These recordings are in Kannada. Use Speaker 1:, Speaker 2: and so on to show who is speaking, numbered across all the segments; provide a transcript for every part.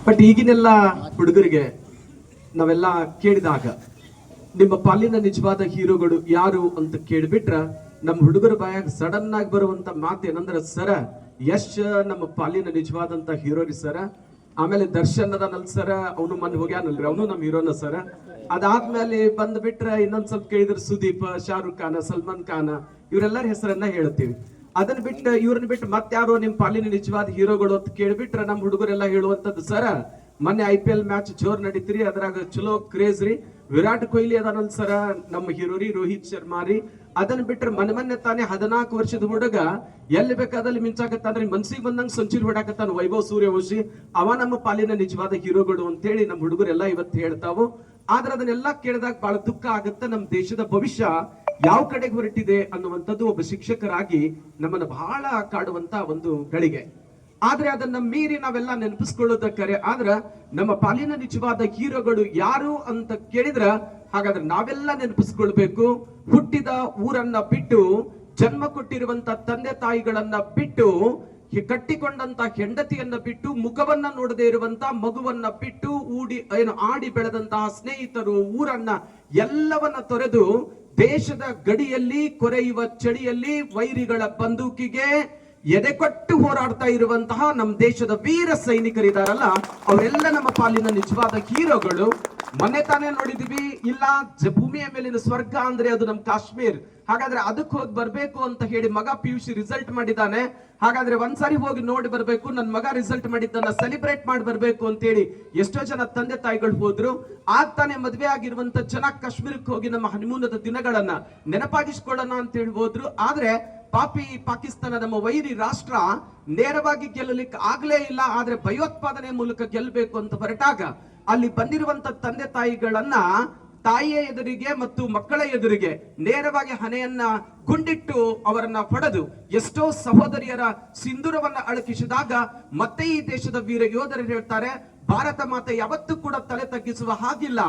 Speaker 1: ಬಟ್ ಈಗಿನೆಲ್ಲ ಹುಡುಗರಿಗೆ ನಾವೆಲ್ಲ ಕೇಳಿದಾಗ ನಿಮ್ಮ ಪಾಲಿನ ನಿಜವಾದ ಹೀರೋಗಳು ಯಾರು ಅಂತ ಕೇಳಿಬಿಟ್ರ ನಮ್ಮ ಹುಡುಗರ ಬಾಯಾಗ ಸಡನ್ ಆಗಿ ಬರುವಂತ ಮಾತು ಏನಂದ್ರೆ ಸರ ಯಶ್ ನಮ್ಮ ಪಾಲಿನ ನಿಜವಾದಂತ ಹೀರೋ ರೀ ಸರ. ಆಮೇಲೆ ದರ್ಶನ್ ಅದನಲ್ ಸರ, ಅವನು ಮನ್ ಹೋಗ್ಯಾನಲ್ರಿ, ಅವನು ನಮ್ಮ ಹೀರೋನ ಸರ. ಅದಾದ್ಮೇಲೆ ಬಂದ್ ಬಿಟ್ರೆ ಇನ್ನೊಂದ್ ಸ್ವಲ್ಪ ಕೇಳಿದ್ರೆ ಸುದೀಪ್, ಶಾರುಖ್ ಖಾನ್, ಸಲ್ಮಾನ್ ಖಾನ್ ಇವರೆಲ್ಲರ ಹೆಸರನ್ನ ಹೇಳ್ತೀವಿ. ಅದನ್ನ ಬಿಟ್ಟು ಇವ್ರನ್ನ ಬಿಟ್ಟು ಮತ್ತಾರೋ ನಿಮ್ ಪಾಲಿನ ನಿಜವಾದ ಹೀರೋಗಳು ಅಂತ ಕೇಳ್ಬಿಟ್ರೆ ನಮ್ಮ ಹುಡುಗರೆಲ್ಲ ಹೇಳುವಂತದ್ದು ಸರ ಮೊನ್ನೆ IPL ಮ್ಯಾಚ್ ಜೋರ್ ನಡೀತ್ರಿ, ಅದ್ರಾಗ ಚಲೋ ಕ್ರೇಜ್ ರೀ, ವಿರಾಟ್ ಕೊಹ್ಲಿ ಅದನಲ್ ಸರ ನಮ್ಮ ಹೀರೋ ರೀ, ರೋಹಿತ್ ಶರ್ಮಾ ರೀ. ಅದನ್ನ ಬಿಟ್ರೆ ಮೊನ್ನೆ ತಾನೇ 14 ವರ್ಷದ ಹುಡುಗ ಎಲ್ಲಿ ಬೇಕಾದಲ್ಲಿ ಮಿಂಚಾಕತ್ತಾನ್ರಿ, ಮನ್ಸಿಗೆ ಬಂದಂಗ ಸಂಚುರಿ ಹೊಡಾಕತ್ತಾನ ವೈಭವ್ ಸೂರ್ಯವಂಶಿ, ಅವ ನಮ್ಮ ಪಾಲಿನ ನಿಜವಾದ ಹೀರೋಗಳು ಅಂತೇಳಿ ನಮ್ಮ ಹುಡುಗರೆಲ್ಲ ಇವತ್ತು ಹೇಳ್ತಾವು. ಆದ್ರೆ ಅದನ್ನೆಲ್ಲ ಕೇಳಿದಾಗ ಬಹಳ ದುಃಖ ಆಗುತ್ತೆ. ನಮ್ಮ ದೇಶದ ಭವಿಷ್ಯ ಯಾವ ಕಡೆಗೆ ಹೊರಟಿದೆ ಅನ್ನುವಂಥದ್ದು ಒಬ್ಬ ಶಿಕ್ಷಕರಾಗಿ ನಮ್ಮನ್ನ ಬಹಳ ಕಾಡುವಂತ ಒಂದು ಗಳಿಗೆ. ಆದ್ರೆ ಅದನ್ನ ಮೀರಿ ನಾವೆಲ್ಲ ನೆನಪಿಸ್ಕೊಳ್ಳೋದಕ್ಕರೆ ಆದ್ರ ನಮ್ಮ ಪಾಲಿನ ನಿಜವಾದ ಹೀರೋಗಳು ಯಾರು ಅಂತ ಕೇಳಿದ್ರ ಹಾಗಾದ್ರೆ ನಾವೆಲ್ಲ ನೆನಪಿಸ್ಕೊಳ್ಬೇಕು. ಹುಟ್ಟಿದ ಊರನ್ನ ಬಿಟ್ಟು, ಜನ್ಮ ಕೊಟ್ಟಿರುವಂತ ತಂದೆ ತಾಯಿಗಳನ್ನ ಬಿಟ್ಟು, ಕಟ್ಟಿಕೊಂಡಂತ ಹೆಂಡತಿಯನ್ನ ಬಿಟ್ಟು, ಮುಖವನ್ನ ನೋಡದೇ ಇರುವಂತ ಮಗುವನ್ನ ಬಿಟ್ಟು, ಆಡಿ ಬೆಳೆದಂತಹ ಸ್ನೇಹಿತರು, ಊರನ್ನ ಎಲ್ಲವನ್ನ ತೊರೆದು ದೇಶದ ಗಡಿಯಲ್ಲಿ ಕೊರೆಯುವ ಚಳಿಯಲ್ಲಿ ವೈರಿಗಳ ಬಂದೂಕಿಗೆ ಎದೆಕೊಟ್ಟು ಹೋರಾಡ್ತಾ ಇರುವಂತಹ ನಮ್ಮ ದೇಶದ ವೀರ ಸೈನಿಕರಿದಾರಲ್ಲ, ಅವರೆಲ್ಲ ನಮ್ಮ ಪಾಲಿನ ನಿಜವಾದ ಹೀರೋಗಳು. ಮೊನ್ನೆ ತಾನೇ ನೋಡಿದ್ವಿ, ಇಲ್ಲ ಭೂಮಿಯ ಮೇಲಿನ ಸ್ವರ್ಗ ಅಂದ್ರೆ ಅದು ನಮ್ ಕಾಶ್ಮೀರ್, ಹಾಗಾದ್ರೆ ಅದಕ್ಕೆ ಹೋಗಿ ಬರ್ಬೇಕು ಅಂತ ಹೇಳಿ ಮಗ PUC ರಿಸಲ್ಟ್ ಮಾಡಿದ್ದಾನೆ, ಹಾಗಾದ್ರೆ ಒಂದ್ಸಾರಿ ಹೋಗಿ ನೋಡಿ ಬರ್ಬೇಕು, ನನ್ ಮಗ ರಿಸಲ್ಟ್ ಮಾಡಿದ್ದನ್ನ ಸೆಲೆಬ್ರೇಟ್ ಮಾಡಿ ಬರ್ಬೇಕು ಅಂತೇಳಿ ಎಷ್ಟೋ ಜನ ತಂದೆ ತಾಯಿಗಳು ಹೋದ್ರು. ತಾನೇ ಮದ್ವೆ ಆಗಿರುವಂತ ಜನ ಕಾಶ್ಮೀರಕ್ಕೆ ಹೋಗಿ ನಮ್ಮ ಹನಿಮೂನದ ದಿನಗಳನ್ನ ನೆನಪಾಗಿಸ್ಕೊಳ್ಳೋಣ ಅಂತ ಹೇಳಿ ಹೋದ್ರು. ಆದ್ರೆ ಪಾಪಿ ಪಾಕಿಸ್ತಾನ ನಮ್ಮ ವೈರಿ ರಾಷ್ಟ್ರ ನೇರವಾಗಿ ಗೆಲ್ಲಲಿಕ್ಕೆ ಆಗ್ಲೇ ಇಲ್ಲ, ಆದ್ರೆ ಭಯೋತ್ಪಾದನೆ ಮೂಲಕ ಗೆಲ್ಲಬೇಕು ಅಂತ ಹೊರಟಾಗ ಅಲ್ಲಿ ಬಂದಿರುವಂತ ತಂದೆ ತಾಯಿಗಳನ್ನ ತಾಯಿಯ ಎದುರಿಗೆ ಮತ್ತು ಮಕ್ಕಳ ಎದುರಿಗೆ ನೇರವಾಗಿ ಹಣೆಯನ್ನ ಗುಂಡಿಟ್ಟು ಅವರನ್ನ ಹೊಡೆದು ಎಷ್ಟೋ ಸಹೋದರಿಯರ ಸಿಂಧೂರವನ್ನ ಅಳಕಿಸಿದಾಗ ಮತ್ತೆ ಈ ದೇಶದ ವೀರ ಯೋಧರು ಹೇಳ್ತಾರೆ, ಭಾರತ ಮಾತೆ ಯಾವತ್ತೂ ಕೂಡ ತಲೆ ತಗ್ಗಿಸುವ ಹಾಗಿಲ್ಲ.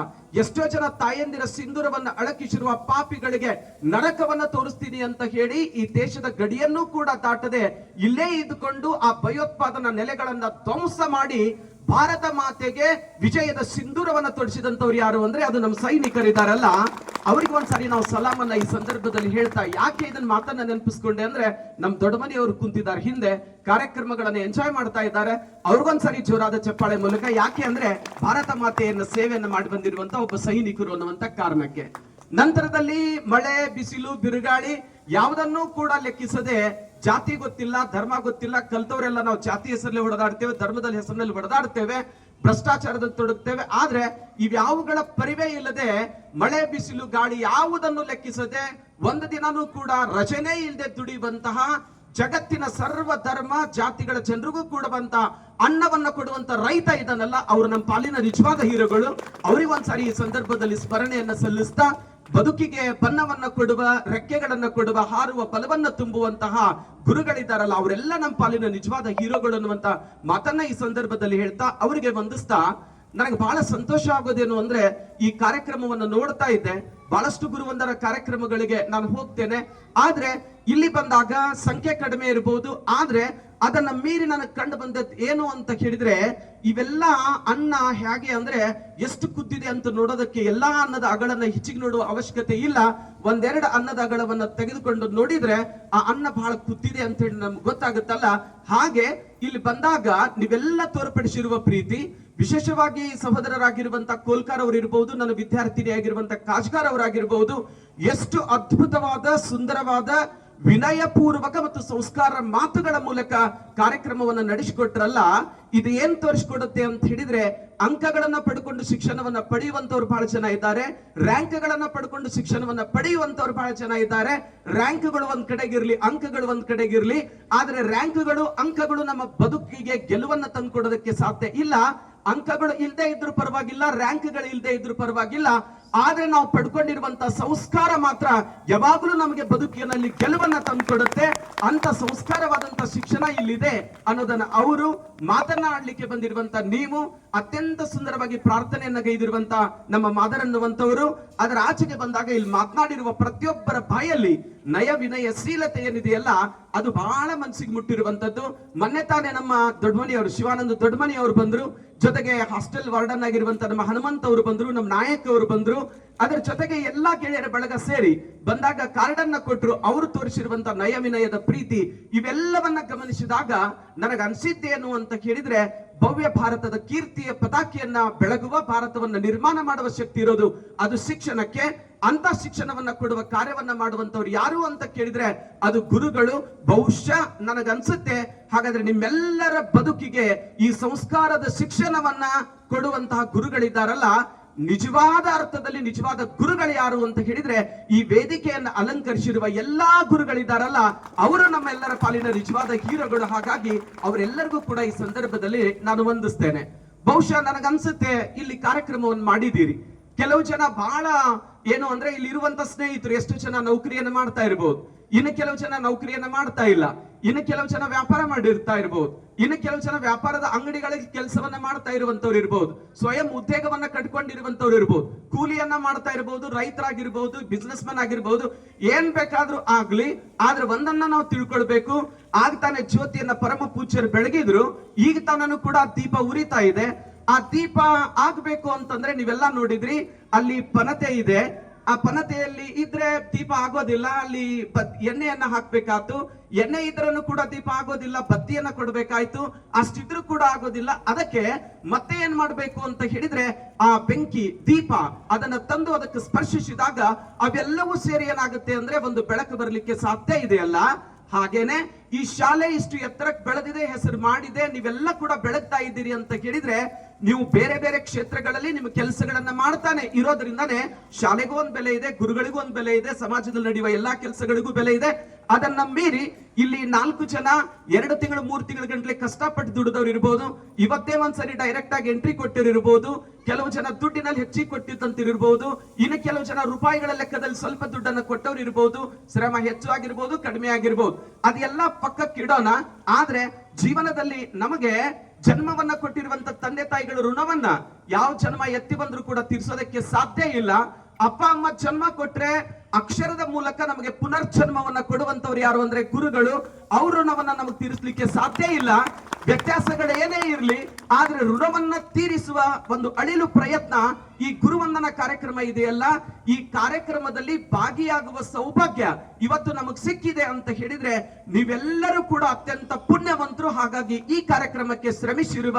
Speaker 1: ಎಷ್ಟೋ ಜನ ತಾಯಂದಿರ ಸಿಂಧೂರವನ್ನ ಅಳಕಿಸಿರುವ ಪಾಪಿಗಳಿಗೆ ನರಕವನ್ನ ತೋರಿಸ್ತೀನಿ ಅಂತ ಹೇಳಿ ಈ ದೇಶದ ಗಡಿಯನ್ನು ಕೂಡ ದಾಟದೆ ಇಲ್ಲೇ ಇದ್ದುಕೊಂಡು ಆ ಭಯೋತ್ಪಾದನಾ ನೆಲೆಗಳನ್ನ ಧ್ವಂಸ ಮಾಡಿ ಭಾರತ ಮಾತೆಗೆ ವಿಜಯದ ಸಿಂಧೂರವನ್ನ ತೊಡಿಸಿದಂತವ್ರು ಯಾರು ಅಂದ್ರೆ ಅದು ನಮ್ಮ ಸೈನಿಕರಿದಾರಲ್ಲ, ಅವ್ರಿಗೆ ಒಂದ್ಸರಿ ನಾವು ಸಲಾಮನ್ನ ಈ ಸಂದರ್ಭದಲ್ಲಿ ಹೇಳ್ತಾ, ಯಾಕೆ ಇದನ್ನ ಮಾತನ್ನ ನೆನಪಿಸ್ಕೊಂಡೆ ಅಂದ್ರೆ ನಮ್ಮ ದೊಡ್ಡ ಮನೆಯವರು ಕುಂತಿದ್ದಾರೆ ಹಿಂದೆ, ಕಾರ್ಯಕ್ರಮಗಳನ್ನ ಎಂಜಾಯ್ ಮಾಡ್ತಾ ಇದ್ದಾರೆ, ಅವ್ರಿಗೊಂದ್ಸರಿ ಜೋರಾದ ಚಪ್ಪಾಳೆ ಮೂಲಕ. ಯಾಕೆ ಅಂದ್ರೆ ಭಾರತ ಮಾತೆಯನ್ನ ಸೇವೆಯನ್ನ ಮಾಡಿ ಬಂದಿರುವಂತ ಒಬ್ಬ ಸೈನಿಕರು ಅನ್ನುವಂತ ಕಾರಣಕ್ಕೆ. ನಂತರದಲ್ಲಿ ಮಳೆ, ಬಿಸಿಲು, ಬಿರುಗಾಳಿ ಯಾವುದನ್ನೂ ಕೂಡ ಲೆಕ್ಕಿಸದೆ, ಜಾತಿ ಗೊತ್ತಿಲ್ಲ, ಧರ್ಮ ಗೊತ್ತಿಲ್ಲ, ಕಲ್ತವರೆಲ್ಲ ನಾವು ಜಾತಿ ಹೆಸರಲ್ಲಿ ಹೊಡೆದಾಡ್ತೇವೆ, ಧರ್ಮದ ಹೆಸರಿನಲ್ಲಿ ಹೊಡೆದಾಡ್ತೇವೆ, ಭ್ರಷ್ಟಾಚಾರದಲ್ಲಿ ತೊಡಗ್ತೇವೆ. ಆದ್ರೆ ಇವ್ಯಾವುಗಳ ಪರಿವೇ ಇಲ್ಲದೆ ಮಳೆ, ಬಿಸಿಲು, ಗಾಳಿ ಯಾವುದನ್ನು ಲೆಕ್ಕಿಸದೆ ಒಂದು ದಿನನೂ ಕೂಡ ರಜೆನೇ ಇಲ್ಲದೆ ದುಡಿಯುವಂತಹ, ಜಗತ್ತಿನ ಸರ್ವ ಧರ್ಮ ಜಾತಿಗಳ ಜನರಿಗೂ ಕೂಡುವಂತ ಅನ್ನವನ್ನ ಕೊಡುವಂತ ರೈತ ಇದನ್ನಲ್ಲ, ಅವರು ನಮ್ಮ ಪಾಲಿನ ನಿಜವಾದ ಹೀರೋಗಳು. ಅವರಿಗೊಂದ್ಸಾರಿ ಈ ಸಂದರ್ಭದಲ್ಲಿ ಸ್ಮರಣೆಯನ್ನ ಸಲ್ಲಿಸ್ತಾ, ಬದುಕಿಗೆ ಬಣ್ಣವನ್ನ ಕೊಡುವ, ರೆಕ್ಕೆಗಳನ್ನ ಕೊಡುವ, ಹಾರುವ ಬಲವನ್ನ ತುಂಬುವಂತಹ ಗುರುಗಳಿದ್ದಾರಲ್ಲ, ಅವರೆಲ್ಲ ನಮ್ಮ ಪಾಲಿನ ನಿಜವಾದ ಹೀರೋಗಳು ಅನ್ನುವಂತ ಮಾತನ್ನ ಈ ಸಂದರ್ಭದಲ್ಲಿ ಹೇಳ್ತಾ ಅವರಿಗೆ ವಂದಿಸ್ತಾ, ನನಗೆ ಬಹಳ ಸಂತೋಷ ಆಗೋದೇನು ಅಂದ್ರೆ ಈ ಕಾರ್ಯಕ್ರಮವನ್ನು ನೋಡ್ತಾ ಇದ್ದೆ. ಬಹಳಷ್ಟು ಗುರುವಂದರ ಕಾರ್ಯಕ್ರಮಗಳಿಗೆ ನಾನು ಹೋಗ್ತೇನೆ, ಆದ್ರೆ ಇಲ್ಲಿ ಬಂದಾಗ ಸಂಖ್ಯೆ ಕಡಿಮೆ ಇರಬಹುದು, ಆದ್ರೆ ಅದನ್ನ ಮೀರಿ ನನಗೆ ಕಂಡು ಬಂದದ್ದು ಏನು ಅಂತ ಹೇಳಿದ್ರೆ, ಇವೆಲ್ಲ ಅನ್ನ ಹೇಗೆ ಅಂದ್ರೆ ಎಷ್ಟು ಕುದ್ದಿದೆ ಅಂತ ನೋಡೋದಕ್ಕೆ ಎಲ್ಲಾ ಅನ್ನದ ಅಗಳನ್ನ ಹೆಚ್ಚಿಗೆ ನೋಡುವ ಅವಶ್ಯಕತೆ ಇಲ್ಲ. ಒಂದೆರಡು ಅನ್ನದ ಅಗಳವನ್ನ ತೆಗೆದುಕೊಂಡು ನೋಡಿದ್ರೆ ಆ ಅನ್ನ ಬಹಳ ಕುದ್ದಿದೆ ಅಂತ ಹೇಳಿ ನಮ್ಗೆ ಗೊತ್ತಾಗುತ್ತಲ್ಲ. ಹಾಗೆ ಇಲ್ಲಿ ಬಂದಾಗ ನೀವೆಲ್ಲ ತೋರ್ಪಡಿಸಿರುವ ಪ್ರೀತಿ, ವಿಶೇಷವಾಗಿ ಸಹೋದರರಾಗಿರುವಂತ ಕೋಲ್ಕಾರ್ ಅವರು ಇರಬಹುದು, ನನ್ನ ವಿದ್ಯಾರ್ಥಿನಿಯಾಗಿರುವಂತ ಕಾಜ್ಗಾರ್ ಅವರಾಗಿರಬಹುದು, ಎಷ್ಟು ಅದ್ಭುತವಾದ, ಸುಂದರವಾದ, ವಿನಯಪೂರ್ವಕ ಮತ್ತು ಸಂಸ್ಕಾರ ಮಾತುಗಳ ಮೂಲಕ ಕಾರ್ಯಕ್ರಮವನ್ನು ನಡೆಸಿಕೊಟ್ರಲ್ಲ. ಇದು ಏನ್ ತೋರಿಸಿಕೊಡುತ್ತೆ ಅಂತ ಹೇಳಿದ್ರೆ, ಅಂಕಗಳನ್ನ ಪಡ್ಕೊಂಡು ಶಿಕ್ಷಣವನ್ನ ಪಡೆಯುವಂತವ್ರು ಬಹಳ ಜನ ಇದ್ದಾರೆ, ರ್ಯಾಂಕ್ಗಳನ್ನ ಪಡ್ಕೊಂಡು ಶಿಕ್ಷಣವನ್ನ ಪಡೆಯುವಂತವ್ರು ಬಹಳ ಜನ ಇದ್ದಾರೆ. ರ್ಯಾಂಕ್ಗಳು ಒಂದ್ ಕಡೆಗಿರ್ಲಿ, ಅಂಕಗಳು ಒಂದ್ ಕಡೆಗಿರ್ಲಿ, ಆದ್ರೆ ರ್ಯಾಂಕ್ಗಳು, ಅಂಕಗಳು ನಮ್ಮ ಬದುಕಿಗೆ ಗೆಲುವನ್ನ ತಂದ್ಕೊಡೋದಕ್ಕೆ ಸಾಧ್ಯ ಇಲ್ಲ. ಅಂಕಗಳು ಇಲ್ಲದೆ ಇದ್ರೂ ಪರವಾಗಿಲ್ಲ, ರ್ಯಾಂಕ್ಗಳು ಇಲ್ಲದೆ ಇದ್ರೂ ಪರವಾಗಿಲ್ಲ, ಆದ್ರೆ ನಾವು ಪಡ್ಕೊಂಡಿರುವಂತ ಸಂಸ್ಕಾರ ಮಾತ್ರ ಯಾವಾಗಲೂ ನಮಗೆ ಬದುಕಿನಲ್ಲಿ ಗೆಲುವನ್ನ ತಂದುಕೊಡುತ್ತೆ. ಅಂತ ಸಂಸ್ಕಾರವಾದಂತ ಶಿಕ್ಷಣ ಇಲ್ಲಿದೆ ಅನ್ನೋದನ್ನ ಅವರು ಮಾತನಾಡಲಿಕ್ಕೆ ಬಂದಿರುವಂತ ನೀವು ಅತ್ಯಂತ ಸುಂದರವಾಗಿ ಪ್ರಾರ್ಥನೆಯನ್ನ ಗೈದಿರುವಂತ ನಮ್ಮ ಮಾದರ್ ಅನ್ನುವಂತವರು, ಅದರ ಆಚೆಗೆ ಬಂದಾಗ ಇಲ್ಲಿ ಮಾತನಾಡಿರುವ ಪ್ರತಿಯೊಬ್ಬರ ಬಾಯಲ್ಲಿ ನಯ ವಿನಯ ಶೀಲತೆ ಏನಿದೆಯಲ್ಲ ಅದು ಬಹಳ ಮನಸ್ಸಿಗೆ ಮುಟ್ಟಿರುವಂತದ್ದು. ಮೊನ್ನೆ ತಾನೇ ನಮ್ಮ ದೊಡ್ಡಮನಿಯವರು, ಶಿವಾನಂದ ದೊಡ್ಡಮನಿಯವರು ಬಂದ್ರು, ಜೊತೆಗೆ ಹಾಸ್ಟೆಲ್ ವಾರ್ಡನ್ ಆಗಿರುವಂತ ನಮ್ಮ ಹನುಮಂತ್ ಅವರು ಬಂದ್ರು, ನಮ್ಮ ನಾಯಕ್ ಅವರು ಬಂದ್ರು. ಅದರ ಜೊತೆಗೆ ಎಲ್ಲಾ ಗೆಳೆಯರ ಬಳಗ ಸೇರಿ ಬಂದಾಗ ಕಾರ್ಡ್ ಅನ್ನ ಕೊಟ್ಟರು. ಅವರು ತೋರಿಸಿರುವಂತ ನಯ ವಿನಯದ ಪ್ರೀತಿ ಇವೆಲ್ಲವನ್ನ ಗಮನಿಸಿದಾಗ ನನಗೆ ಅನ್ಸಿದ್ದೇನು ಅಂತ ಕೇಳಿದ್ರೆ, ಭವ್ಯ ಭಾರತದ ಕೀರ್ತಿಯ ಪತಾಕೆಯನ್ನ ಬೆಳಗುವ, ಭಾರತವನ್ನ ನಿರ್ಮಾಣ ಮಾಡುವ ಶಕ್ತಿ ಇರೋದು ಅದು ಶಿಕ್ಷಣಕ್ಕೆ. ಅಂತ ಶಿಕ್ಷಣವನ್ನ ಕೊಡುವ ಕಾರ್ಯವನ್ನ ಮಾಡುವಂತವ್ರು ಯಾರು ಅಂತ ಕೇಳಿದ್ರೆ ಅದು ಗುರುಗಳು. ಬಹುಶಃ ನನಗನ್ಸುತ್ತೆ ಹಾಗಾದ್ರೆ ನಿಮ್ಮೆಲ್ಲರ ಬದುಕಿಗೆ ಈ ಸಂಸ್ಕಾರದ ಶಿಕ್ಷಣವನ್ನ ಕೊಡುವಂತಹ ಗುರುಗಳಿದ್ದಾರಲ್ಲ, ನಿಜವಾದ ಅರ್ಥದಲ್ಲಿ ನಿಜವಾದ ಗುರುಗಳು ಯಾರು ಅಂತ ಹೇಳಿದ್ರೆ ಈ ವೇದಿಕೆಯನ್ನು ಅಲಂಕರಿಸಿರುವ ಎಲ್ಲಾ ಗುರುಗಳಿದ್ದಾರಲ್ಲ, ಅವರು ನಮ್ಮೆಲ್ಲರ ಪಾಲಿನ ನಿಜವಾದ ಹೀರೋಗಳು. ಹಾಗಾಗಿ ಅವರೆಲ್ಲರಿಗೂ ಕೂಡ ಈ ಸಂದರ್ಭದಲ್ಲಿ ನಾನು ವಂದಿಸ್ತೇನೆ. ಬಹುಶಃ ನನಗನ್ಸುತ್ತೆ ಇಲ್ಲಿ ಕಾರ್ಯಕ್ರಮವನ್ನು ಮಾಡಿದ್ದೀರಿ. ಕೆಲವು ಜನ ಬಹಳ ಏನು ಅಂದ್ರೆ ಇಲ್ಲಿ ಇರುವಂತ ಸ್ನೇಹಿತರು ಎಷ್ಟು ಜನ ನೌಕರಿಯನ್ನ ಮಾಡ್ತಾ ಇರಬಹುದು, ಇನ್ನು ಕೆಲವು ಜನ ನೌಕರಿಯನ್ನ ಮಾಡ್ತಾ ಇಲ್ಲ, ಇನ್ನು ಕೆಲವು ಜನ ವ್ಯಾಪಾರ ಮಾಡಿರ್ತಾ ಇರಬಹುದು, ಇನ್ನು ಕೆಲವು ಜನ ವ್ಯಾಪಾರದ ಅಂಗಡಿಗಳಿಗೆ ಕೆಲಸವನ್ನ ಮಾಡ್ತಾ ಇರುವಂತವ್ರು ಇರಬಹುದು, ಸ್ವಯಂ ಉದ್ಯೋಗವನ್ನ ಕಟ್ಕೊಂಡಿರುವಂತವ್ರು ಇರಬಹುದು, ಕೂಲಿಯನ್ನ ಮಾಡ್ತಾ ಇರಬಹುದು, ರೈತರಾಗಿರ್ಬಹುದು, ಬಿಸ್ನೆಸ್ ಮನ್ ಆಗಿರ್ಬಹುದು, ಏನ್ ಬೇಕಾದ್ರೂ ಆಗ್ಲಿ. ಆದ್ರೆ ಒಂದನ್ನ ನಾವು ತಿಳ್ಕೊಳ್ಬೇಕು, ಆಗ ತಾನೇ ಜ್ಯೋತಿಯನ್ನ ಪರಮ ಪೂಜ್ಯರು ಬೆಳಗಿದ್ರು, ಈಗ ತಾನೂ ಕೂಡ ದೀಪ ಉರಿತಾ ಇದೆ. ಆ ದೀಪ ಆಗ್ಬೇಕು ಅಂತಂದ್ರೆ ನೀವೆಲ್ಲ ನೋಡಿದ್ರಿ, ಅಲ್ಲಿ ಪನತೆ ಇದೆ. ಆ ಪನತೆಯಲ್ಲಿ ಇದ್ರೆ ದೀಪ ಆಗೋದಿಲ್ಲ, ಅಲ್ಲಿ ಎಣ್ಣೆಯನ್ನ ಹಾಕ್ಬೇಕಾಯ್ತು. ಎಣ್ಣೆ ಇದ್ರೂ ಕೂಡ ದೀಪ ಆಗೋದಿಲ್ಲ, ಬತ್ತಿಯನ್ನ ಕೊಡ್ಬೇಕಾಯ್ತು. ಅಷ್ಟಿದ್ರೂ ಕೂಡ ಆಗೋದಿಲ್ಲ. ಅದಕ್ಕೆ ಮತ್ತೆ ಏನ್ ಮಾಡ್ಬೇಕು ಅಂತ ಹೇಳಿದ್ರೆ ಆ ಬೆಂಕಿ ದೀಪ ಅದನ್ನ ತಂದು ಅದಕ್ಕೆ ಸ್ಪರ್ಶಿಸಿದಾಗ ಅವೆಲ್ಲವೂ ಸೇರಿ ಏನಾಗುತ್ತೆ ಅಂದ್ರೆ ಒಂದು ಬೆಳಕು ಬರಲಿಕ್ಕೆ ಸಾಧ್ಯ ಇದೆಯಲ್ಲ. ಹಾಗೇನೆ ಈ ಶಾಲೆ ಇಷ್ಟು ಎತ್ತರಕ್ಕೆ ಬೆಳೆದಿದೆ, ಹೆಸರು ಮಾಡಿದೆ, ನೀವೆಲ್ಲ ಕೂಡ ಬೆಳಗ್ತಾ ಇದ್ದೀರಿ ಅಂತ ಕೇಳಿದ್ರೆ ನೀವು ಬೇರೆ ಬೇರೆ ಕ್ಷೇತ್ರಗಳಲ್ಲಿ ನಿಮ್ಮ ಕೆಲಸಗಳನ್ನ ಮಾಡ್ತಾನೆ ಇರೋದ್ರಿಂದಾನೆ ಶಾಲೆಗೂ ಒಂದು ಬೆಲೆ ಇದೆ, ಗುರುಗಳಿಗೂ ಒಂದು ಬೆಲೆ ಇದೆ, ಸಮಾಜದಲ್ಲಿ ನಡೆಯುವ ಎಲ್ಲಾ ಕೆಲಸಗಳಿಗೂ ಬೆಲೆ ಇದೆ. ಅದನ್ನ ಮೀರಿ ಇಲ್ಲಿ 4 ಜನ 2 ತಿಂಗಳು 3 ತಿಂಗಳ ಗಂಟ್ಲೆ ಕಷ್ಟಪಟ್ಟು ದುಡಿದವ್ರು ಇರ್ಬೋದು, ಇವತ್ತೇ ಒಂದ್ಸರಿ ಡೈರೆಕ್ಟ್ ಆಗಿ ಎಂಟ್ರಿ ಕೊಟ್ಟಿರಿರ್ಬೋದು, ಕೆಲವು ಜನ ದುಡ್ಡಿನಲ್ಲಿ ಹೆಚ್ಚಿಗೆ ಕೊಟ್ಟಿದ್ದಂತಿರ್ಬೋದು, ಇನ್ನು ಕೆಲವು ಜನ ರೂಪಾಯಿಗಳ ಲೆಕ್ಕದಲ್ಲಿ ಸ್ವಲ್ಪ ದುಡ್ಡನ್ನ ಕೊಟ್ಟವ್ರು ಇರ್ಬೋದು. ಶ್ರಮ ಹೆಚ್ಚು ಆಗಿರ್ಬೋದು, ಕಡಿಮೆ ಆಗಿರ್ಬೋದು, ಅದೆಲ್ಲ ಪಕ್ಕಕ್ಕೆ ಇಡೋಣ. ಆದ್ರೆ ಜೀವನದಲ್ಲಿ ನಮಗೆ ಜನ್ಮವನ್ನ ಕೊಟ್ಟಿರುವಂತ ತಂದೆ ತಾಯಿಗಳ ಋಣವನ್ನ ಯಾವ ಜನ್ಮ ಎತ್ತಿ ಬಂದ್ರು ಕೂಡ ತೀರ್ಸೋದಕ್ಕೆ ಸಾಧ್ಯ ಇಲ್ಲ. ಅಪ್ಪ ಅಮ್ಮ ಜನ್ಮ ಕೊಟ್ರೆ ಅಕ್ಷರದ ಮೂಲಕ ನಮಗೆ ಪುನರ್ಜನ್ಮವನ್ನ ಕೊಡುವಂತವ್ರು ಯಾರು ಅಂದ್ರೆ ಗುರುಗಳು. ಅವ್ರ ಋಣವನ್ನ ನಮಗೆ ತೀರಿಸಲಿಕ್ಕೆ ಸಾಧ್ಯ ಇಲ್ಲ. ವ್ಯತ್ಯಾಸಗಳು ಏನೇ ಇರಲಿ, ಆದ್ರೆ ಋಣವನ್ನ ತೀರಿಸುವ ಒಂದು ಅಳಿಲು ಪ್ರಯತ್ನ ಈ ಗುರುವಂದನ ಕಾರ್ಯಕ್ರಮ ಇದೆಯಲ್ಲ, ಈ ಕಾರ್ಯಕ್ರಮದಲ್ಲಿ ಭಾಗಿಯಾಗುವ ಸೌಭಾಗ್ಯ ಇವತ್ತು ನಮಗ್ ಸಿಕ್ಕಿದೆ ಅಂತ ಹೇಳಿದ್ರೆ ನೀವೆಲ್ಲರೂ ಕೂಡ ಅತ್ಯಂತ ಪುಣ್ಯವಂತರು. ಹಾಗಾಗಿ ಈ ಕಾರ್ಯಕ್ರಮಕ್ಕೆ ಶ್ರಮಿಸಿರುವ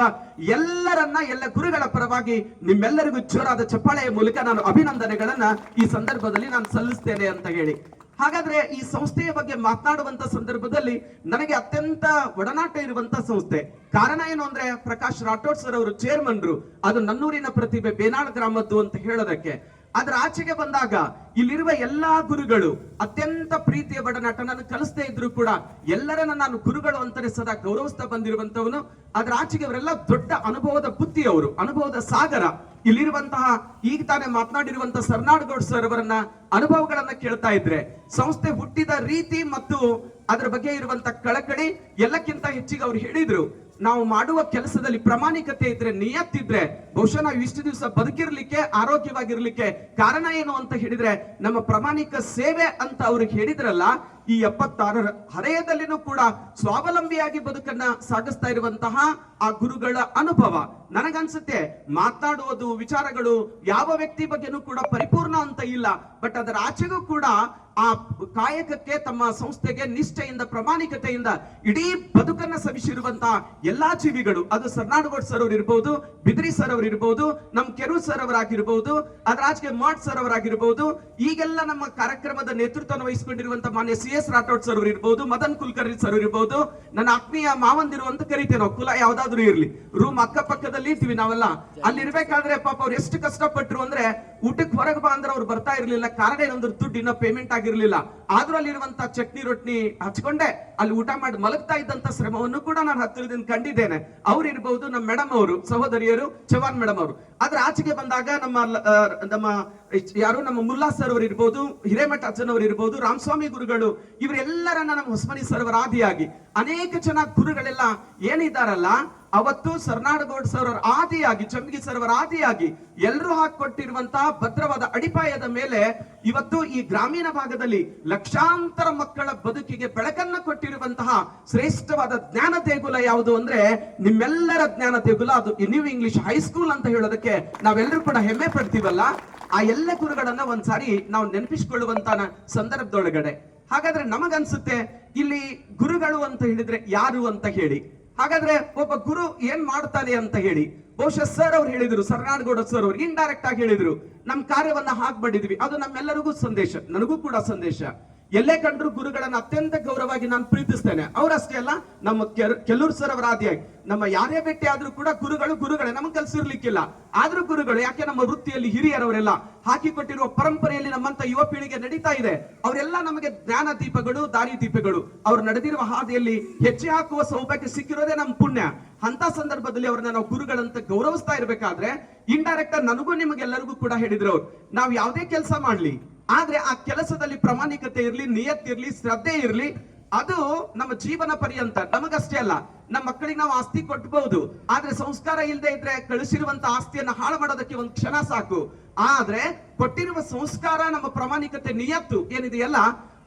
Speaker 1: ಎಲ್ಲರನ್ನ, ಎಲ್ಲ ಗುರುಗಳ ಪರವಾಗಿ ನಿಮ್ಮೆಲ್ಲರಿಗೂ ಜೋರಾದ ಚಪ್ಪಾಳೆಯ ಮೂಲಕ ನಾನು ಅಭಿನಂದನೆಗಳನ್ನ ಈ ಸಂದರ್ಭದಲ್ಲಿ ನಾನು ಸಲ್ಲಿಸ್ತೇನೆ ಅಂತ ಹೇಳಿ. ಹಾಗಾದ್ರೆ ಈ ಸಂಸ್ಥೆಯ ಬಗ್ಗೆ ಮಾತನಾಡುವಂತ ಸಂದರ್ಭದಲ್ಲಿ ನನಗೆ ಅತ್ಯಂತ ಒಡನಾಟ ಇರುವಂತ ಸಂಸ್ಥೆ. ಕಾರಣ ಏನು ಅಂದ್ರೆ ಪ್ರಕಾಶ್ ರಾಠೋಡ್ ಸರ್ ಅವರು ಚೇರ್ಮನ್ರು, ಅದು ನನ್ನೂರಿನ ಪ್ರತಿಭೆ ಬೇನಾಳ್ ಗ್ರಾಮದ್ದು ಅಂತ ಹೇಳೋದಕ್ಕೆ. ಅದ್ರ ಆಚೆಗೆ ಬಂದಾಗ ಇಲ್ಲಿರುವ ಎಲ್ಲಾ ಗುರುಗಳು ಅತ್ಯಂತ ಪ್ರೀತಿಯ ಒಡನಾಟ. ನಾನು ಕಲಿಸದೇ ಇದ್ರು ಕೂಡ ಎಲ್ಲರನ್ನ ನಾನು ಗುರುಗಳು ಅಂತಾನೆ ಸದಾ ಗೌರವಿಸ್ತಾ ಬಂದಿರುವಂತವನು. ಅದ್ರ ಆಚೆಗೆ ಅವರೆಲ್ಲ ದೊಡ್ಡ ಅನುಭವದ ಬುದ್ಧಿಯವರು, ಅನುಭವದ ಸಾಗರ. ಇಲ್ಲಿರುವಂತಹ ಈಗ ತಾನೇ ಮಾತನಾಡಿರುವಂತಹ ಸರ್ನಾಡ್ಗೌಡ್ ಸರ್ ಅವರನ್ನ ಅನುಭವಗಳನ್ನ ಕೇಳ್ತಾ ಇದ್ರೆ ಸಂಸ್ಥೆ ಹುಟ್ಟಿದ ರೀತಿ ಮತ್ತು ಅದರ ಬಗ್ಗೆ ಇರುವಂತ ಕಳಕಳಿ ಎಲ್ಲಕ್ಕಿಂತ ಹೆಚ್ಚಿಗೆ ಅವ್ರು ಹೇಳಿದ್ರು, ನಾವು ಮಾಡುವ ಕೆಲಸದಲ್ಲಿ ಪ್ರಾಮಾಣಿಕತೆ ಇದ್ರೆ, ನಿಯತ್ತಿದ್ರೆ ಬಹುಶಃ ನಾವು ಇಷ್ಟು ದಿವಸ ಬದುಕಿರ್ಲಿಕ್ಕೆ, ಆರೋಗ್ಯವಾಗಿರ್ಲಿಕ್ಕೆ ಕಾರಣ ಏನು ಅಂತ ಹೇಳಿದ್ರೆ ನಮ್ಮ ಪ್ರಾಮಾಣಿಕ ಸೇವೆ ಅಂತ ಅವ್ರಿಗೆ ಹೇಳಿದ್ರಲ್ಲ. ಈ 76ರ ಹರೆಯದಲ್ಲಿನೂ ಕೂಡ ಸ್ವಾವಲಂಬಿಯಾಗಿ ಬದುಕನ್ನ ಸಾಗಿಸ್ತಾ ಇರುವಂತಹ ಆ ಗುರುಗಳ ಅನುಭವ ನನಗನ್ಸುತ್ತೆ. ಮಾತನಾಡುವುದು ವಿಚಾರಗಳು ಯಾವ ವ್ಯಕ್ತಿ ಬಗ್ಗೆನೂ ಕೂಡ ಪರಿಪೂರ್ಣ ಅಂತ ಇಲ್ಲ, ಬಟ್ ಅದರ ಆಚೆಗೂ ಕೂಡ ಆ ಕಾಯಕಕ್ಕೆ, ತಮ್ಮ ಸಂಸ್ಥೆಗೆ ನಿಷ್ಠೆಯಿಂದ, ಪ್ರಾಮಾಣಿಕತೆಯಿಂದ ಇಡೀ ಬದುಕನ್ನ ಸವಿಸಿರುವಂತಹ ಎಲ್ಲಾ ಜೀವಿಗಳು, ಅದು ಸರ್ನಾಡ್ಗೌಡ್ ಸರ್ ಅವರು ಇರ್ಬೋದು, ಬಿದ್ರಿ ಸರ್ ಅವರು ಇರ್ಬೋದು, ನಮ್ ಕೆರು ಸರ್ ಅವರಾಗಿರ್ಬೋದು, ಅದ್ರ ಆಚೆಗೆ ಮಾಡ್ ಸರ್ ಅವರಾಗಿರ್ಬೋದು, ಈಗೆಲ್ಲ ನಮ್ಮ ಕಾರ್ಯಕ್ರಮದ ನೇತೃತ್ವವನ್ನು ವಹಿಸಿಕೊಂಡಿರುವಂತಹ ಮಾನ್ಯ CS ರಾಠೋಡ್ ಸರ್ ಅವರು ಇರ್ಬೋದು, ಮದನ್ ಕುಲಕರ್ಣಿ ಸರ್ ಇರ್ಬೋದು, ನನ್ನ ಆತ್ಮೀಯ ಮಾವಂದಿರು ಅಂತ ಕರಿತೇವೆ ನಾವು, ಕುಲ ಯಾವ್ದಾದ್ರು ಇರ್ಲಿ, ರೂಮ್ ಅಕ್ಕಪಕ್ಕದಲ್ಲಿ ಇರ್ತೀವಿ ನಾವೆಲ್ಲ. ಅಲ್ಲಿ ಇರ್ಬೇಕಾದ್ರೆ ಪಾಪ ಅವ್ರು ಎಷ್ಟು ಕಷ್ಟಪಟ್ರು ಅಂದ್ರೆ ಊಟಕ್ಕೆ ಹೊರಗೆ ಬಾ ಅಂದ್ರೆ ಅವ್ರು ಬರ್ತಾ ಇರ್ಲಿಲ್ಲ. ಕಾರಣ ಏನಂದ್ರೆ ದುಡ್ಡು ಇನ್ನೂ ಪೇಮೆಂಟ್ ಆಗಿರ್ಲಿಲ್ಲ. ಆದ್ರೂ ಅಲ್ಲಿರುವಂತ ಚಟ್ನಿ ರೊಟ್ಟಿ ಹಚ್ಕೊಂಡೆ ಅಲ್ಲಿ ಊಟ ಮಾಡಿ ಮಲಗ್ತಾ ಇದ್ದಂತ ಶ್ರಮವನ್ನು ಕೂಡ ನಾನು ಹತ್ತಿರದಿಂದ ಕಂಡಿದ್ದೇನೆ. ಅವ್ರು ಇರ್ಬಹುದು, ನಮ್ಮ ಮೇಡಮ್ ಅವರು, ಸಹೋದರಿಯರು ಚವಾನ್ ಮೇಡಮ್ ಅವರು. ಅದ್ರ ಆಚೆಗೆ ಬಂದಾಗ ನಮ್ಮ ಯಾರು ನಮ್ಮ ಮುಲ್ಲಾ ಸರ್ ಅವರು ಇರ್ಬೋದು, ಹಿರೇಮಠ ಅಜ್ಜನ್ ಅವರು ಇರ್ಬೋದು, ರಾಮಸ್ವಾಮಿ ಗುರುಗಳು, ಇವರೆಲ್ಲರನ್ನ ನಮ್ಮ ಹೊಸಮನಿ ಸರ್ ಅವರ ಆದಿಯಾಗಿ ಅನೇಕ ಜನ ಗುರುಗಳೆಲ್ಲ ಏನಿದ್ದಾರಲ್ಲ ಅವತ್ತು ಸರ್ನಾಡಗೌಡ ಸರ್ ಅವರ ಆದಿಯಾಗಿ, ಚಂಬಗಿ ಸರ್ ಅವರ ಆದಿಯಾಗಿ ಎಲ್ಲರೂ ಹಾಕೊಟ್ಟಿರುವಂತಹ ಭದ್ರವಾದ ಅಡಿಪಾಯದ ಮೇಲೆ ಇವತ್ತು ಈ ಗ್ರಾಮೀಣ ಭಾಗದಲ್ಲಿ ಲಕ್ಷಾಂತರ ಮಕ್ಕಳ ಬದುಕಿಗೆ ಬೆಳಕನ್ನು ಕೊಟ್ಟಿರುವಂತಹ ಶ್ರೇಷ್ಠವಾದ ಜ್ಞಾನ ದೇಗುಲ ಯಾವುದು ಅಂದ್ರೆ ನಿಮ್ಮೆಲ್ಲರ ಜ್ಞಾನ ದೇಗುಲ. ಅದು ನ್ಯೂ ಇಂಗ್ಲಿಷ್ ಹೈಸ್ಕೂಲ್ ಅಂತ ಹೇಳೋದಕ್ಕೆ ನಾವೆಲ್ಲರೂ ಕೂಡ ಹೆಮ್ಮೆ ಪಡ್ತೀವಲ್ಲ. ಆ ಎಲ್ಲ ಗುರುಗಳನ್ನ ಒಂದ್ಸಾರಿ ನಾವು ನೆನಪಿಸಿಕೊಳ್ಳುವಂತ ಸಂದರ್ಭದೊಳಗಡೆ ಹಾಗಾದ್ರೆ ನಮಗನ್ಸುತ್ತೆ ಇಲ್ಲಿ ಗುರುಗಳು ಅಂತ ಹೇಳಿದ್ರೆ ಯಾರು ಅಂತ ಹೇಳಿ. ಹಾಗಾದ್ರೆ ಒಬ್ಬ ಗುರು ಏನ್ ಮಾಡ್ತಾನೆ ಅಂತ ಹೇಳಿ ಬಹುಶಃ ಸರ್ ಅವ್ರು ಹೇಳಿದ್ರು, ಸರ್ನಾಡಗೌಡ ಸರ್ ಅವ್ರು ಇಂಡೈರೆಕ್ಟ್ ಆಗಿ ಹೇಳಿದ್ರು, ನಮ್ ಕಾರ್ಯವನ್ನ ಹಾಗೆ ಮಾಡಿದ್ವಿ. ಅದು ನಮ್ಮೆಲ್ಲರಿಗೂ ಸಂದೇಶ, ನನಗೂ ಕೂಡ ಸಂದೇಶ. ಎಲ್ಲೇ ಕಂಡ್ರು ಗುರುಗಳನ್ನ ಅತ್ಯಂತ ಗೌರವವಾಗಿ ನಾನು ಪ್ರೀತಿಸ್ತೇನೆ. ಅವರಷ್ಟೇ ಅಲ್ಲ, ನಮ್ಮ ಕೆಲೂರು ಸರ್ ಅವರ ಆದಿಯಾಗಿ ನಮ್ಮ ಯಾರೇ ಭೇಟಿ ಆದ್ರೂ ಕೂಡ ಗುರುಗಳೇ ನಮಗೆ ಕಲ್ಸಿರ್ಲಿಕ್ಕಿಲ್ಲ. ಆದ್ರೂ ಗುರುಗಳು ಯಾಕೆ ನಮ್ಮ ವೃತ್ತಿಯಲ್ಲಿ ಹಿರಿಯರವರೆಲ್ಲ ಹಾಕಿಕೊಟ್ಟಿರುವ ಪರಂಪರೆಯಲ್ಲಿ ನಮ್ಮಂತ ಯುವ ಪೀಳಿಗೆ ನಡೀತಾ ಇದೆ. ಅವರೆಲ್ಲ ನಮಗೆ ಜ್ಞಾನ ದೀಪಗಳು, ದಾರಿ ದೀಪಗಳು. ಅವ್ರು ನಡೆದಿರುವ ಹಾದಿಯಲ್ಲಿ ಹೆಜ್ಜೆ ಹಾಕುವ ಸೌಭಾಗ್ಯ ಸಿಕ್ಕಿರೋದೇ ನಮ್ಮ ಪುಣ್ಯ. ಅಂತ ಸಂದರ್ಭದಲ್ಲಿ ಅವ್ರನ್ನ ನಾವು ಗುರುಗಳಂತ ಗೌರವಿಸ್ತಾ ಇರ್ಬೇಕಾದ್ರೆ ಇಂಡೈರೆಕ್ಟ್ ನನಗೂ ನಿಮಗೆಲ್ಲರಿಗೂ ಕೂಡ ಹೇಳಿದ್ರು ಅವ್ರು, ನಾವ್ ಯಾವುದೇ ಕೆಲಸ ಮಾಡ್ಲಿ ಆದ್ರೆ ಆ ಕೆಲಸದಲ್ಲಿ ಪ್ರಾಮಾಣಿಕತೆ ಇರ್ಲಿ, ನಿಯತ್ತಿರ್ಲಿ, ಶ್ರದ್ಧೆ ಇರ್ಲಿ, ಅದು ನಮ್ಮ ಜೀವನ ಪರ್ಯಂತ. ನಮಗಷ್ಟೇ ಅಲ್ಲ, ನಮ್ಮ ಮಕ್ಕಳಿಗೆ ನಾವು ಆಸ್ತಿ ಕೊಟ್ಟಬಹುದು, ಆದ್ರೆ ಸಂಸ್ಕಾರ ಇಲ್ಲದೆ ಇದ್ರೆ ಕಳಿಸಿರುವಂತ ಆಸ್ತಿಯನ್ನ ಹಾಳು ಮಾಡೋದಕ್ಕೆ ಒಂದು ಕ್ಷಣ ಸಾಕು. ಆದ್ರೆ ಕೊಟ್ಟಿರುವ ಸಂಸ್ಕಾರ, ನಮ್ಮ ಪ್ರಾಮಾಣಿಕತೆ, ನಿಯತ್ತು ಏನಿದೆಯಲ್ಲ,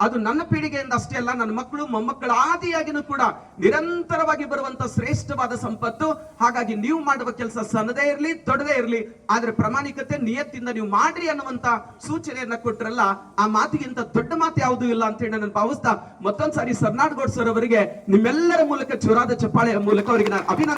Speaker 1: ಅದು ನನ್ನ ಪೀಳಿಗೆಯಿಂದ ಅಷ್ಟೇ ಅಲ್ಲ, ನನ್ನ ಮಕ್ಕಳು ಮೊಮ್ಮಕ್ಕಳ ಆದಿಯಾಗಿನೂ ಕೂಡ ನಿರಂತರವಾಗಿ ಬರುವಂತ ಶ್ರೇಷ್ಠವಾದ ಸಂಪತ್ತು. ಹಾಗಾಗಿ ನೀವು ಮಾಡುವ ಕೆಲಸ ಸಣ್ಣದೇ ಇರಲಿ, ದೊಡ್ಡದೇ ಇರಲಿ, ಆದ್ರೆ ಪ್ರಾಮಾಣಿಕತೆ, ನಿಯತ್ತಿಂದ ನೀವು ಮಾಡ್ರಿ ಅನ್ನುವಂತ ಸೂಚನೆಯನ್ನ ಕೊಟ್ರಲ್ಲ, ಆ ಮಾತಿಗಿಂತ ದೊಡ್ಡ ಮಾತು ಯಾವುದೂ ಇಲ್ಲ ಅಂತ ಹೇಳಿ ನಾನು ಭಾವಿಸ್ತಾ ಮತ್ತೊಂದ್ಸಾರಿ ಸರ್ನಾಡಗೌಡ ಸರ್ ಅವರಿಗೆ ನಿಮ್ಮೆಲ್ಲರ ಮೂಲಕ ಜೋರಾದ ಚಪ್ಪಾಳೆಯ ಮೂಲಕ ಅವರಿಗೆ ನಾನು ಅಭಿನಂದನೆ